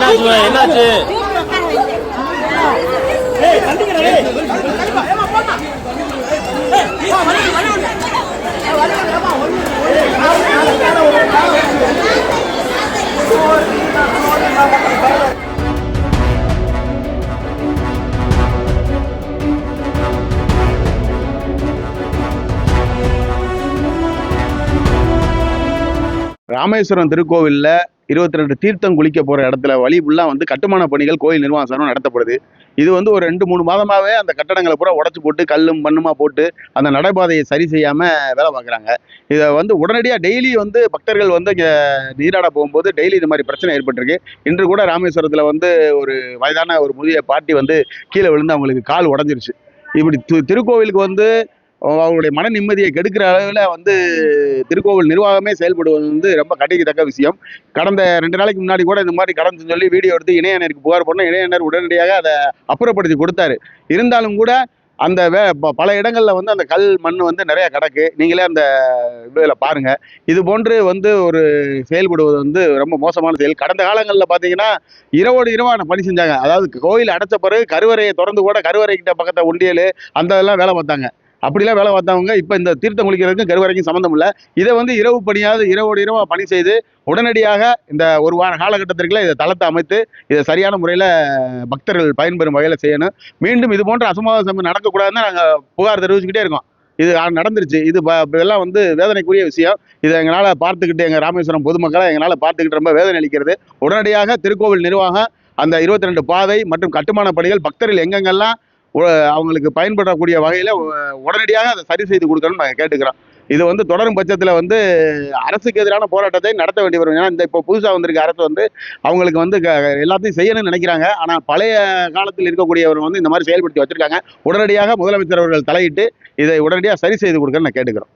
என்னாச்சு? ராமேஸ்வரம் திருக்கோவிலில் 22 தீர்த்தம் குளிக்க போகிற இடத்துல வழி ஃபுல்லாக வந்து கட்டுமான பணிகள் கோயில் நிர்வாகம் நடத்தப்படுது. இது வந்து ஒரு 2-3 மாதமாகவே அந்த கட்டடங்களை பூரா உடச்சி போட்டு கல்லும் மண்ணுமா போட்டு அந்த நடைபாதையை சரி செய்யாமல் வேலை பார்க்குறாங்க. இதை வந்து உடனடியாக டெய்லி வந்து பக்தர்கள் வந்து இங்கே நீராட போகும்போது டெய்லி இது மாதிரி பிரச்சனை ஏற்பட்டிருக்கு. இன்று கூட ராமேஸ்வரத்தில் வந்து ஒரு வயதான ஒரு முதிய பாட்டி வந்து கீழே விழுந்து அவங்களுக்கு கால் உடஞ்சிருச்சு. இப்படி திருக்கோவிலுக்கு வந்து அவங்களுடைய மன நிம்மதியை கெடுக்கிற அளவில் வந்து திருக்கோவில் நிர்வாகமே செயல்படுவது வந்து ரொம்ப கண்டிக்கத்தக்க விஷயம். கடந்த 2 நாளைக்கு முன்னாடி கூட இந்த மாதிரி கடந்து சொல்லி வீடியோ எடுத்து இணையனருக்கு புகார் பண்ண இணையனர் உடனடியாக அதை அப்புறப்படுத்தி கொடுத்தாரு. இருந்தாலும் கூட அந்த பல இடங்கள்ல வந்து அந்த கல் மண் வந்து நிறைய கிடக்கு. நீங்களே அந்த இதில் பாருங்க. இது போன்று வந்து ஒரு செயல்படுவது வந்து ரொம்ப மோசமான செயல். கடந்த காலங்களில் பார்த்தீங்கன்னா இரவோடு இரவான பணி செஞ்சாங்க. அதாவது கோயில் அடைச்ச பிறகு கருவறையை திறந்து கூட கருவறை கிட்ட பக்கத்தை ஒண்டியல் அந்த இதெல்லாம் வேலை பார்த்தாங்க. அப்படிலாம் வேலை பார்த்தவங்க இப்போ இந்த தீர்த்தம் குளிக்கிறதுக்கும் கருவறைக்கும் சம்மந்தம் இல்லை. இதை வந்து இரவு பணியாவது இரவோடு இரவாக பணி செய்து உடனடியாக இந்த ஒரு வார காலகட்டத்திற்குள்ள இதை தளத்தை அமைத்து இதை சரியான முறையில் பக்தர்கள் பயன்பெறும் வகையில் செய்யணும். மீண்டும் இது போன்ற அசம்பாவித சம்பவம் நடக்கக்கூடாதுன்னு நாங்கள் புகார் தெரிவிச்சுக்கிட்டே இருக்கோம். இது நடந்துருச்சு. இதெல்லாம் வந்து வேதனைக்குரிய விஷயம். இதை எங்களால் பார்த்துக்கிட்டு எங்கள் ராமேஸ்வரம் பொதுமக்களை எங்களால் பார்த்துக்கிட்டு ரொம்ப வேதனை அளிக்கிறது. உடனடியாக திருக்கோவில் நிர்வாகம் அந்த 22 பாதை மற்றும் கட்டுமான பணிகள் பக்தர்கள் எங்கெங்கெல்லாம் அவங்களுக்கு பயன்படக்கூடிய வகையில் உடனடியாக அதை சரி செய்து கொடுக்கணும்னு நாங்கள் கேட்டுக்கிறோம். இது வந்து தொடரும் பட்சத்தில் வந்து அரசுக்கு எதிரான போராட்டத்தை நடத்த வேண்டி வரும். ஏன்னா இந்த இப்போ புதுசாக வந்திருக்க அரசு வந்து அவங்களுக்கு வந்து எல்லாத்தையும் செய்யணும்னு நினைக்கிறாங்க. ஆனால் பழைய காலத்தில் இருக்கக்கூடியவர் வந்து இந்த மாதிரி செயல்படுத்தி வச்சிருக்காங்க. உடனடியாக முதலமைச்சர் அவர்கள் தலையிட்டு இதை உடனடியாக சரி செய்து கொடுக்கணும்னு நான் கேட்டுக்கிறோம்.